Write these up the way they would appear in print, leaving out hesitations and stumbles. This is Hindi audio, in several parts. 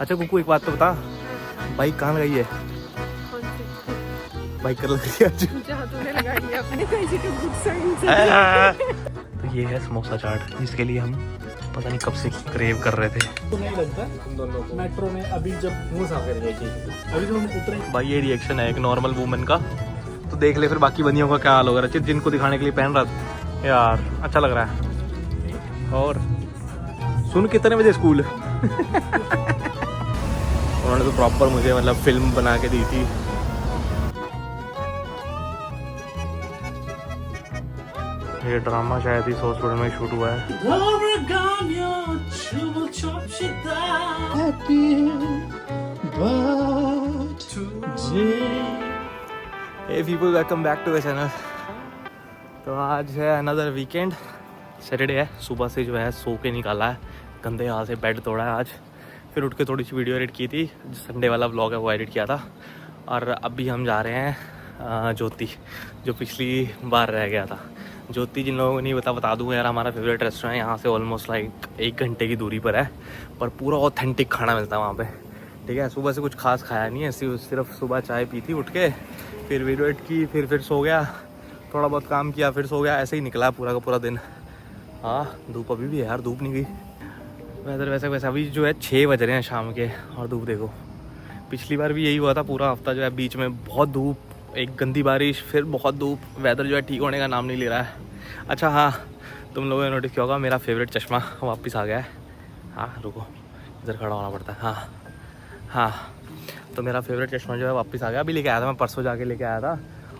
अच्छा कुकू एक बात तो बता, बाइक कहाँ लगाई है? कौन सी? बाइक कर लगी है आज। जहाँ तूने लगाई है अपने कहीं से गुड साइन से। तो ये है समोसा चाट, जिसके लिए हम पता नहीं कब से क्रेव कर रहे थे। तो नहीं लगता तुम दोनों को मेट्रो में अभी जब मुंह साफ कर गई अभी जो हम उतरे। भाई ये रिएक्शन है एक नॉर्मल वूमेन का, तो देख ले फिर बाकी बनियों का क्या हाल होगा। रचित जिनको दिखाने के लिए पहन रहा था यार, अच्छा लग रहा है। और सुन कितने बजे स्कूल? उन्होंने तो प्रॉपर मुझे मतलब फिल्म बना के दी थी। ये ड्रामा शायद इस हॉस्पिटल में शूट हुआ है। Hey people, welcome back to the channel। तो आज है अनदर वीकेंड, सैटरडे है। सुबह से जो है सो के निकाला है, गंदे हाथ से बेड तोड़ा है आज। फिर उठ के थोड़ी सी वीडियो एडिट की थी, जो संडे वाला व्लॉग है वो एडिट किया था। और अभी हम जा रहे हैं ज्योति, जो पिछली बार रह गया था। ज्योति जिन लोगों को नहीं बता दूँ यार, हमारा फेवरेट रेस्टोरेंट यहाँ से ऑलमोस्ट लाइक 1 घंटे की दूरी पर है, पर पूरा ऑथेंटिक खाना मिलता है वहाँ पे। ठीक है, सुबह से कुछ खास खाया नहीं है, सिर्फ सुबह चाय पी थी उठ के, फिर वीडियो एडिट की, फिर सो गया, थोड़ा बहुत काम किया, फिर सो गया। ऐसे ही निकला पूरा का पूरा दिन। हाँ धूप अभी भी है यार, धूप नहीं गई। वेदर वैसे अभी जो है 6 बज रहे हैं शाम के, और धूप देखो। पिछली बार भी यही हुआ था, पूरा हफ्ता जो है बीच में बहुत धूप, एक गंदी बारिश, फिर बहुत धूप। वेदर जो है ठीक होने का नाम नहीं ले रहा है। अच्छा हाँ, तुम लोगों ने नोटिस किया होगा मेरा फेवरेट चश्मा वापस आ गया है। हाँ रुको, इधर खड़ा होना पड़ता है। हाँ, तो मेरा फेवरेट चश्मा जो है वापस आ गया। अभी लेके आया था मैं, परसों जाके लेके आया था,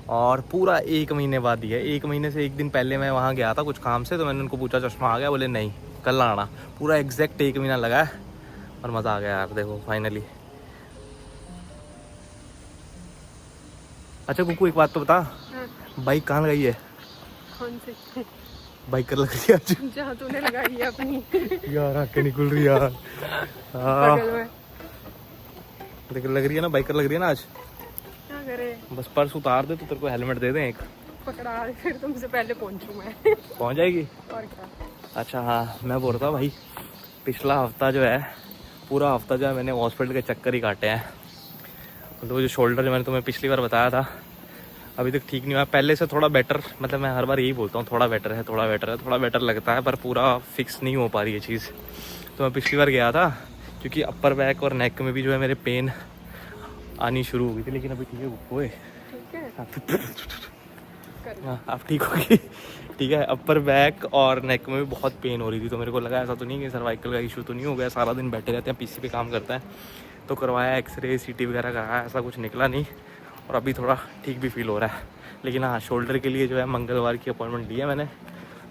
और पूरा 1 महीने बाद दिया। 1 महीने से 1 दिन पहले मैं वहाँ गया था कुछ काम से, तो मैंने उनको पूछा चश्मा आ गया? बोले नहीं, कल आना। पूरा एग्जैक्ट 1 महीना लगा है, और मज़ा आ गया यार। देखो फाइनली। अच्छा कुकू एक बात तो बता, बाइक कहाँ लगाई है? कौन सी? बाइक कर लग रही है आज। जहाँ तूने लगाई है अपनी यार आँखें निकल रही यार। बगल में। देख लग रही है ना, बाइक कर लग रही है ना आज। क्या करे, बस पर्स उतार दे तो तेरे को हेलमेट दे दें एक। पकड़ा फिर तुमसे पहले पहुंचूं मैं। पहुँच जाएगी। और क्या। अच्छा हाँ, मैं बोल रहा था भाई, पिछला हफ्ता जो है, पूरा हफ्ता जो है मैंने हॉस्पिटल के चक्कर ही काटे हैं। मतलब वो जो शोल्डर जो मैंने तुम्हें पिछली बार बताया था, अभी तक ठीक नहीं हुआ। पहले से थोड़ा बेटर, मतलब मैं हर बार यही बोलता हूँ थोड़ा बेटर है, थोड़ा बेटर लगता है, पर पूरा फिक्स नहीं हो पा रही है चीज़। तो मैं पिछली बार गया था, क्योंकि अपर बैक और नेक में भी जो है मेरे पेन आनी शुरू हो गई थी, लेकिन अभी ठीक है। ओए ठीक है, हाँ अब ठीक होगी। ठीक है, अपर बैक और नेक में भी बहुत पेन हो रही थी, तो मेरे को लगा ऐसा तो नहीं कि सर्वाइकल का इशू तो नहीं हो गया। सारा दिन बैठे रहते हैं, पीसी पे काम करता है, तो करवाया एक्सरे सीटी वगैरह कराया, ऐसा कुछ निकला नहीं, और अभी थोड़ा ठीक भी फील हो रहा है। लेकिन हाँ, शोल्डर के लिए जो है मंगलवार की अपॉइंटमेंट ली है मैंने,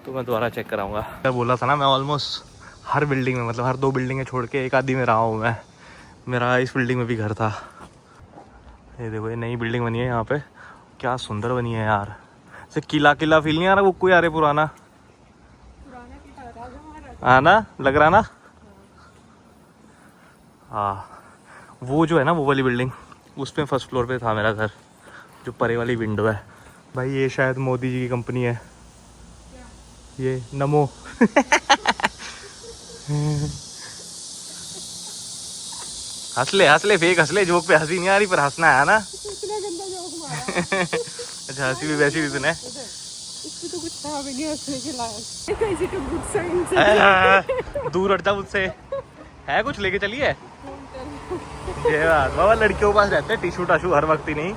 तो मैं दोबारा चेक कराऊंगा। मैं बोला था ना, मैं ऑलमोस्ट हर बिल्डिंग में, मतलब हर 2 बिल्डिंगें छोड़ के एक आधी में रहा हूँ मैं। मेरा इस बिल्डिंग में भी घर था। ये देखो, ये नई बिल्डिंग बनी है यहाँ पे, क्या सुंदर बनी है यार। से किला फील नहीं आ रहा? वो कोई आ रहा पुराना हाँ ना, लग रहा ना। हाँ, वो जो है ना, वो वाली बिल्डिंग, उस पे फर्स्ट फ्लोर पे था मेरा घर, जो परे वाली विंडो है। भाई ये शायद मोदी जी की कंपनी है, ये नमो। हंस ले फेक हंस ले, जोक पे हंसी नहीं आ रही पर हंसना है ना। इतना गंदा जोक मारा। अच्छा हंसी भी वैसी भी तूने। इससे तो कुछ था भी नहीं हंसने के लायक। कहीं से गुड साइन से। दूर हट जा मुझसे। है कुछ लेके चलिए। ये बात बाबा, लड़कियों के पास रहते हैं टिशू टाशू हर वक्त ही नहीं,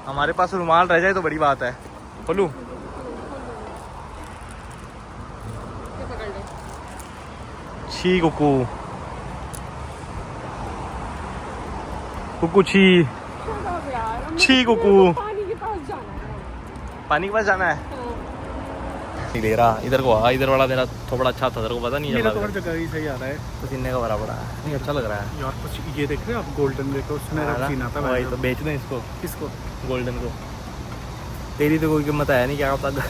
हमारे पास रुमाल रह जाए तो बड़ी बात है। खोलूं? छी कुकू, कुकू छी छी कुकू। पानी के पास जाना है। पानी के पास जाना है। नहीं ले रहा, इधर को आ, इधर वाला तेरा थोड़ा अच्छा था, तेरे को पता नहीं मेरा चला। तो हर जगह ही सही आ रहा है। पसीने का भरा पड़ा है, नहीं अच्छा लग रहा है यार कुछ ये देख रहे हैं आप, गोल्डन देखो, उसमें है ना? पसीना था। वही तो बेच दें इसको, किसको? गोल्डन को। तेरी तो कोई कीमत है नहीं, क्या पता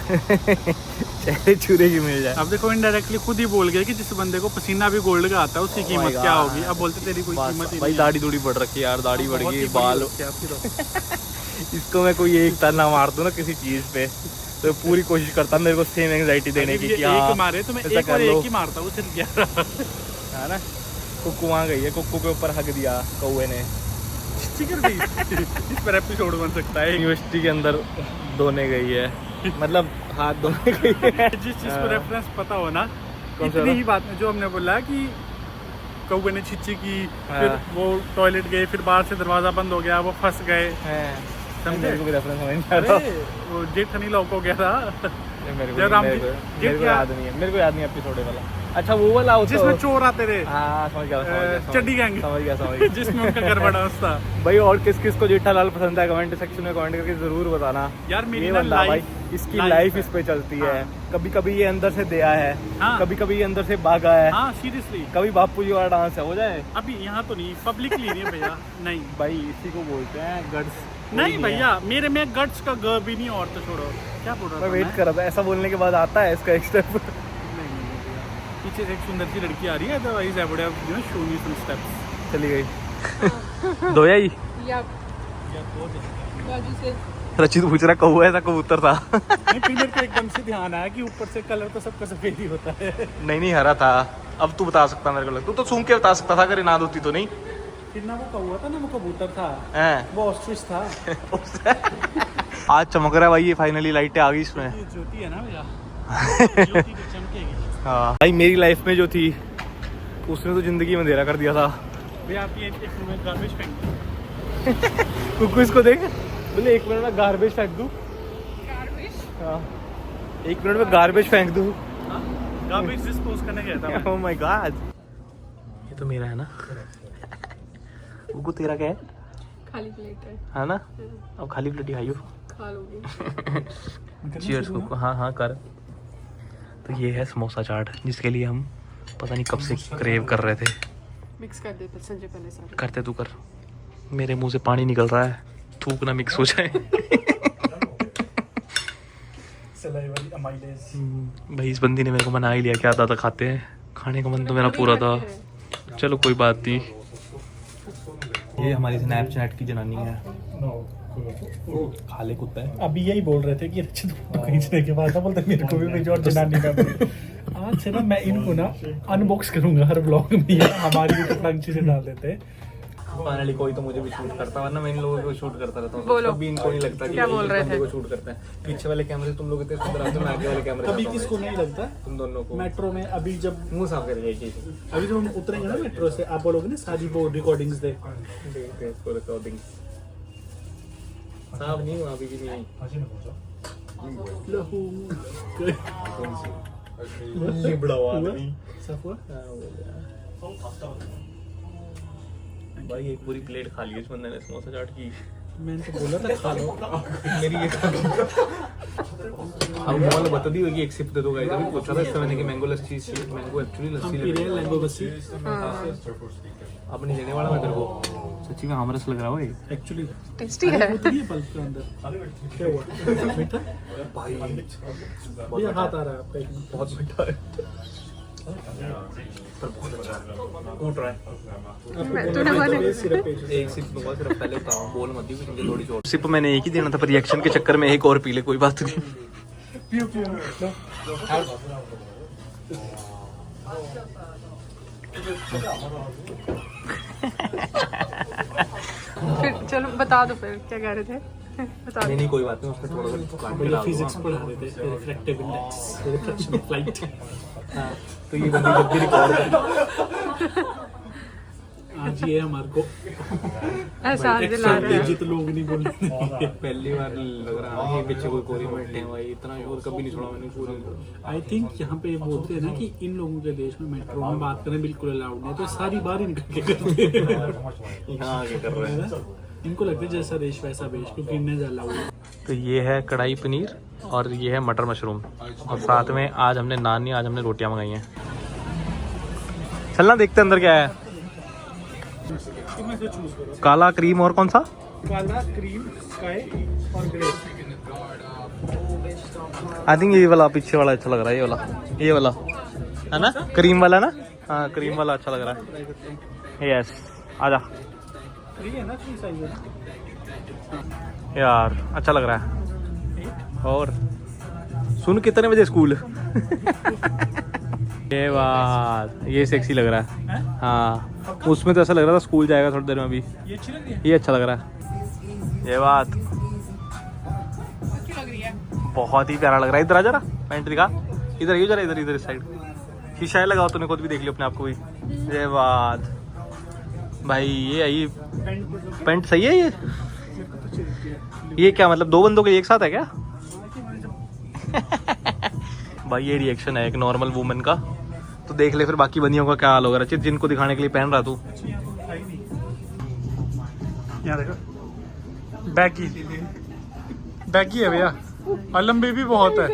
चेहरे चूरे की मिल जाए। अब देखो, इनडायरेक्टली खुद ही बोल गया कि जिस बंदे को पसीना भी गोल्ड का आता है, उसकी कीमत क्या होगी। अब बोलते तेरी कोई कीमत ही भाई, नहीं। दाढ़ी दूढ़ी बढ़ रखी है यार, दाढ़ी बढ़ बहुत गई, ही बाल। बढ़िया आपकी तो। इसको मैं कोई एक ताना मार दूं ना किसी चीज पे, तो पूरी कोशिश करता मेरे को सेम एंग्जाइटी देने की कि हाँ एक मारे तो मैं ऐसा एक कर और लो। एक ही मारता हूँ, सिर्फ 11 है ना। कुक्कू वहाँ गई है, कुक्कू के ऊपर हक दिया कौवे ने। चिकन दी इस पर एपिसोड बन सकता है। यूनिवर्सिटी के अंदर धोने गई है, मतलब हाथ धोने गई है। जिस चीज को रेफरेंस पता हो ना, कौन सा इतनी ही बात में जो हमने बोला कि कौवे ने छिच्ची की, फिर वो टॉयलेट गए, फिर बाहर से दरवाजा बंद हो गया, वो फंस गए, समझे? मेरे को भी रेफरेंस समझ नहीं आ रहा। अरे वो जेठनी लॉक हो गया था। मेरे जब राम को जेठ याद नहीं है, मेरे को याद नहीं एपिसोड वाला। अच्छा वो वाला होता जिसमें चोर आते रहे, हाँ समझ गया, चड्डी गैंग, समझ गया जिसमें उनका घर बड़ा था। भाई और किस किस को जेठालाल पसंद है कमेंट सेक्शन में कमेंट करके जरूर बताना यार मेरी ये ना बंदा भाई, लाइफ इसकी लाइफ इस पे चलती है। कभी कभी ये अंदर से दया है, हाँ। कभी कभी ये अंदर से भागा है, हाँ सीरियसली। कभी बापू जी वाला डांस है, हो जाए। अभी यहाँ तो नहीं, पब्लिकली नहीं है भैया, नहीं भाई इसी को बोलते हैं गट्स। नहीं भैया, मेरे में गट्स का ग भी नहीं, और तो छोड़ो क्या बोल रहा मैं था वेट कर रहा था, ऐसा बोलने के बाद आता है इसका एक स्टेप। पीछे से एक सुंदर सी लड़की आ रही है, otherwise I would have you know shown you some steps. चली गई धोया ही। या बाजू से रचित पूछ रहा कौवा ऐसा कबूतर था। नहीं फिर मेरे को एकदम से ध्यान आया कि ऊपर से कलर तो सबका सफेद ही होता है। नहीं हरा था। अब तू बता सकता मेरे को लग, तू तो सूंघ के बता सकता था अगर नाद होती तो। नहीं फिर ना वो कौवा था ना वो कबूतर था, हैं वो ऑस्ट्रिच था। आज चमक रहा है भाई, ये फाइनली लाइटें आ गई इसमें। ये ज्योति है ना भैया, ज्योति तो चमकेगी। हाँ भाई मेरी लाइफ में जो थी उसने तो जिंदगी में अंधेरा कर दिया था। भैया आप ये एक मिनट गार्बेज फेंक दो। कुकू इसको देख, बोले 1 मिनट में गार्बेज फेंक दूँ। गार्बेज हाँ 1 मिनट में गार्बेज फेंक दूँ। गार्बेज डिस्पोज करने गया था। ओह माय गॉड, ये तो मेरा है ना। कुकू तेरा क्या है? खाली प्लेट है ना, अब खाली प्लेट ही खाइयो। खा लोगे। चीयर्स कुकू। हाँ हाँ कर। तो ये है समोसा चाट जिसके लिए हम पता नहीं कब से क्रेव कर रहे थे। मिक्स कर दे संजय पहले सारे। करते तू कर, मेरे मुंह से पानी निकल रहा है, थूक ना मिक्स हो जाए। भाई इस बंदी ने मेरे को मना ही लिया, क्या दादा खाते हैं, खाने का मन तो मेरा पूरा था। चलो कोई बात नहीं। ये हमारी स्नैपचैट की जनानी है, खाले कुत्ता है। अभी यही बोल रहे थे कि रचित तो खींचने के बाद ना बोलते मेरे को भी भेजो और जनानी का भी। आज से ना मैं इनको ना अनबॉक्स करूंगा हर ब्लॉग में, या हमारी भी कुछ चीजें डाल देते हैं। फाइनली कोई तो मुझे भी शूट करता, वरना मैं इन लोगों को शूट करता रहता हूँ। बोलो। कभी इनको नहीं लगता कि क्या बोल रहे थे? को शूट करते हैं। पीछे वाले कैमरे तुम लोग इतने सुंदर आते हो, मैं आगे वाले कैमरे कभी जाता हूँ। किसको नहीं लगता तुम दोनों को मेट्रो में अभी जब मुंह साफ करिए कि अभी जब हम उतरेंगे ना मेट्रो से, आप बोलोगे ना सारी वो रिकॉर्डिंग्स दे। इसको रिकॉर्डिंग साफ नहीं हुआ, अभी भी नहीं। बड़ा आदमी सब हुआ? भाई एक पूरी प्लेट खा ली इस बंदे ने समोसा चाट की। मैंने तो बोला था खा लो। मेरी ये अब मॉल बता दी होगी, एक सिप दे दो गाइस। अभी पूछा था इससे मैंने कि मैंगो लस्सी, मैंगो एक्चुअली हम लस्सी पी रहे हैं लैंगो बस्सी। अब नहीं देने वाला मैं तेरे को, सच्ची में आमरस लग रहा है। एक्चुअली टेस्टी है। उतनी है पल्प के अंदर। क्या हुआ? मीठा? भाई भैया हाथ आ रहा है आपका एक मिनट। बहुत मीठा है पर बहुत अच्छा है। कूट रहा है। तूने माने सिरप पे एक सिप दूंगा सिर्फ, पहले बताओ बोल मत दी मुझे थोड़ी सी और सिप मैंने एक ही देना था, पर रिएक्शन के चक्कर में एक और पी ले, कोई बात नहीं। पियो पियो लो। फिर चलो बता दो फिर क्या कह रहे थे। बता नहीं दो। नहीं कोई बात नहीं, उसमें थोड़ा सा काट के भैया डाल फिजिक्स दूंगा। पढ़ा रहे थे, refractive index, reflection of light. हाँ, तो ये बंदी जब भी रिकॉर्ड कर आज ये हमारे को एहसास दिला रहा है। जित लोग नहीं बोल रहे। पहली बार लग रहा है कि पीछे कोई कोरी बैठे हैं भाई, इतना शोर कभी नहीं छोड़ा मैंने पूरे। आई थिंक यहाँ पे बोलते हैं ना कि इन लोगों के देश में मेट्रो में बात करना बिल्कुल अलाउड नहीं है, तो सारी बार इनका क्या करते हैं। यहाँ आगे कर रहे हैं। इनको लगता है जैसा देश वैसा देश, क्योंकि इनने अलाउड है। तो ये है कढ़ाई पनीर और ये है मटर मशरूम, और साथ में आज हमने नान नहीं, आज हमने रोटियां मंगाई हैं। चलना देखते अंदर क्या है। इसमें से चूज करो, काला क्रीम और कौन सा? काला, क्रीम, स्काई और ग्रे। आई थिंक ये वाला पीछे वाला अच्छा लग रहा है, ये वाला है ना, क्रीम वाला ना। हाँ क्रीम वाला अच्छा लग रहा है। यस आजा फ्री है ना, फ्री साइज है। यार, अच्छा लग रहा है। और सुन कितने बजे स्कूल? ये बात, ये सेक्सी लग रहा है। हाँ, उसमें तो ऐसा लग रहा था स्कूल जाएगा थोड़ी देर में। अभी ये अच्छी लग रही है। ये अच्छा लग रहा है। ये बात अच्छी लग रही है। बहुत ही प्यारा लग रहा है। इधर आ जरा, पैंट दिखा। इधर आइए जरा, इधर इधर इस साइड शीशा लगाओ, तूने खुद भी देख लियो अपने आप को भी। ये बात भाई, ये आई पैंट सही है। ये क्या मतलब, दो बंदों के एक साथ है क्या? भाई ये रिएक्शन है एक नॉर्मल वुमेन का, तो देख ले फिर बाकी बंदियों का क्या हाल होगा। रचित, जिनको दिखाने के लिए पहन रहा तू। यहाँ देखो, बैगी बैगी है भैया, और लंबी भी बहुत है।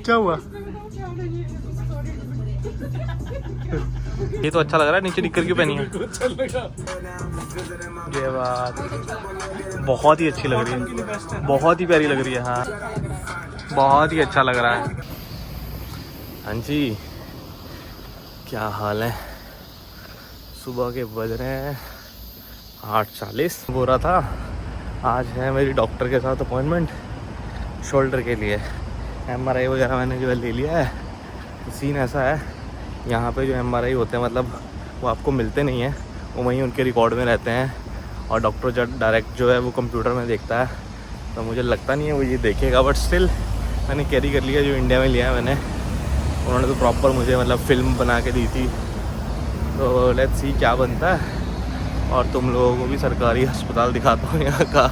क्या हुआ? ये तो अच्छा लग रहा है, नीचे निक्कर क्यों पहनी है? ये बात बहुत ही अच्छी लग रही है, बहुत ही प्यारी लग रही है। हाँ, बहुत ही अच्छा लग रहा है। हाँ जी, क्या हाल है? सुबह के बज रहे हैं 8:40। बोल रहा था आज है मेरी डॉक्टर के साथ अपॉइंटमेंट शोल्डर के लिए। MRI वगैरह मैंने जो है ले लिया है। तो सीन ऐसा है, यहाँ पे जो MRI होते हैं मतलब वो आपको मिलते नहीं हैं, वो वहीं उनके रिकॉर्ड में रहते हैं, और डॉक्टर जब डायरेक्ट जो है वो कंप्यूटर में देखता है। तो मुझे लगता नहीं है वो ये देखेगा, बट स्टिल मैंने कैरी कर लिया। जो इंडिया में लिया है मैंने, उन्होंने तो प्रॉपर मुझे मतलब फ़िल्म बना के दी थी। तो लेट्स सी क्या बनता है। और तुम लोगों को भी सरकारी अस्पताल दिखाता हूँ यहाँ का।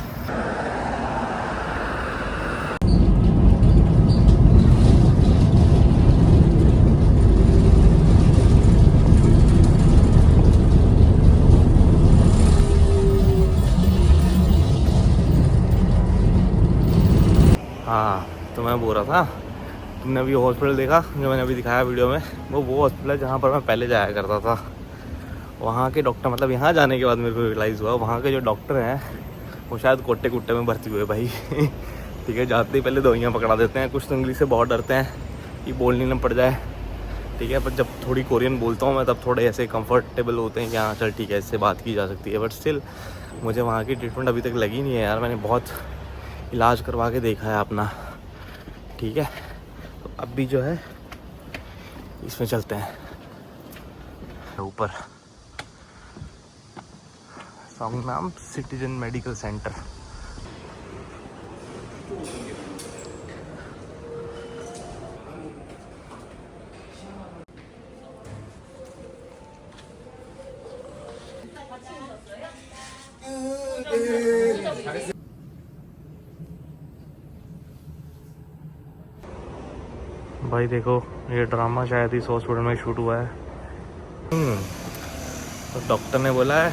हाँ, तो मैं बोल रहा था, तुमने अभी हॉस्पिटल देखा जो मैंने अभी दिखाया वीडियो में, वो हॉस्पिटल है जहाँ पर मैं पहले जाया करता था। वहाँ के डॉक्टर, मतलब यहाँ जाने के बाद मेरे को रियलाइज़ हुआ वहाँ के जो डॉक्टर हैं वो शायद कोटे कुट्टे में भर्ती हुए भाई। ठीक है, जाते ही पहले दवाइयाँ पकड़ा देते हैं। कुछ तो इंग्लिश से बहुत डरते हैं कि बोलने न पड़ जाए। ठीक है, पर जब थोड़ी कोरियन बोलता हूँ मैं तब थोड़े ऐसे कंफर्टेबल होते हैं कि हाँ चल ठीक है, इससे बात की जा सकती है। बट स्टिल मुझे वहाँ की ट्रीटमेंट अभी तक लगी नहीं है यार। मैंने बहुत इलाज करवा के देखा है अपना। ठीक है, तो अब भी जो है इसमें चलते हैं ऊपर। संगनाम सिटीजन मेडिकल सेंटर। भाई देखो, ये ड्रामा शायद इस हॉस्पिटल में शूट हुआ है। तो डॉक्टर ने बोला है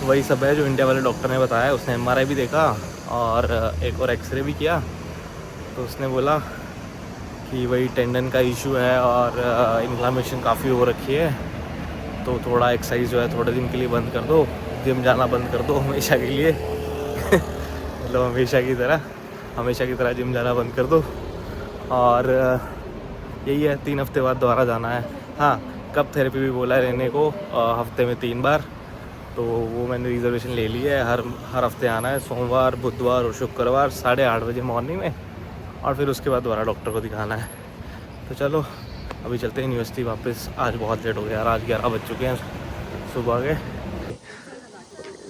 वही सब है जो इंडिया वाले डॉक्टर ने बताया। उसने MRI भी देखा और एक और एक्सरे भी किया। तो उसने बोला कि वही टेंडन का इशू है और इन्फ्लामेशन काफ़ी हो रखी है, तो थोड़ा एक्सरसाइज जो है थोड़े दिन के लिए बंद कर दो, जिम जाना बंद कर दो हमेशा के लिए। मतलब हमेशा की तरह जिम जाना बंद कर दो। और यही है, 3 हफ्ते बाद दोबारा जाना है। हाँ, कब थेरेपी भी बोला है रहने को, हफ्ते में 3 बार। तो वो मैंने रिजर्वेशन ले ली है। हर हफ्ते आना है, सोमवार, बुधवार और शुक्रवार 8:30 बजे मॉर्निंग में। और फिर उसके बाद दोबारा डॉक्टर को दिखाना है। तो चलो अभी चलते हैं यूनिवर्सिटी वापस। आज बहुत लेट हो गया यार, आज 11 बज चुके हैं सुबह के।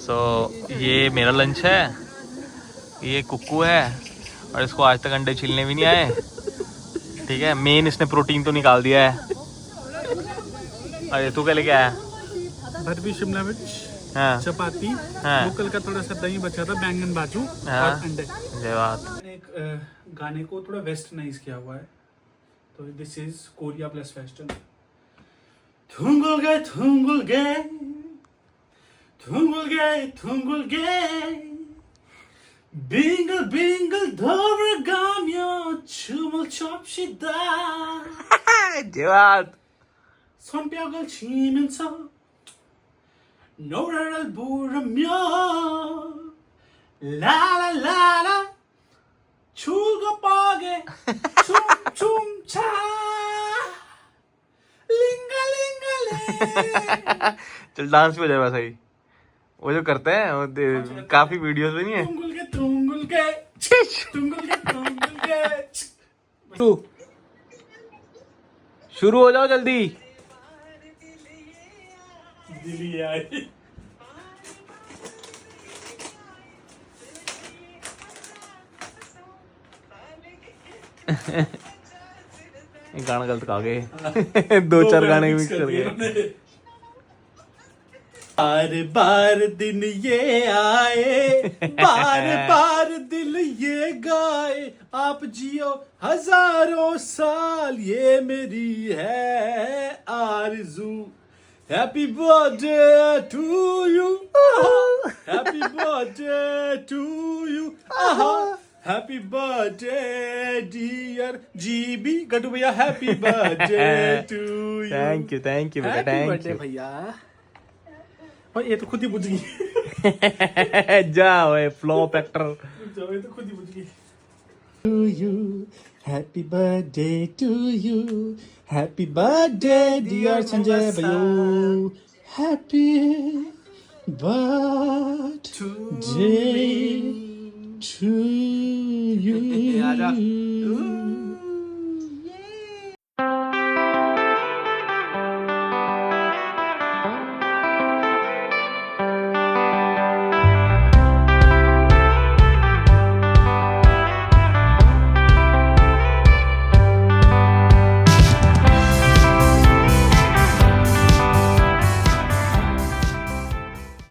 सो ये मेरा लंच है, ये कुक्कू है, और इसको आज तक अंडे छीलने भी नहीं आए। ठीक है, मेन इसने प्रोटीन तो निकाल दिया है। अरे तू क्या लेके आया? भरवी शिमला मिर्च, हाँ चपाती, हाँ। लोकल का थोड़ा सा दही बचा था, बैंगन बाजू हाँ। और अंडे। ये बात। मैंने एक गाने को थोड़ा वेस्टर्नाइज किया हुआ है, तो this is Korea plus western. 퉁글게 퉁글게 퉁글게 퉁글게 빙글빙글 돌아가며 춤을 춰시다. ये बात। 손뼉을 치면서 노래를 부르며 라라라라 즐겁게 춤춤차 लिंगालिंगाले। चल डांस भी हो जाएगा सही, वो जो करते हैं वो काफी वीडियोस में नहीं है। 둥글게 둥글게 둥글게 둥글게 शुरू हो जाओ जल्दी। दिल्ली आए। ये गाना गलत गा गए। दो चार गाने मिक्स कर गए। बार बार दिन ये आए, बार बार दिल ये गाए, आप जियो हजारों साल, ये मेरी है आरज़ू। Happy birthday to you, happy birthday to you, happy birthday dear GB Gaddu भैया, happy birthday to you. Thank you बेटा, हैप्पी थैंक बर्थडे यू। भैया। और ये तो खुद ही बुझ गई। जा ओए फ्लॉप एक्टर। ये तो खुद ही बुझ गई। To you, happy birthday to you, happy birthday dear Sanjay bhaiya, happy birthday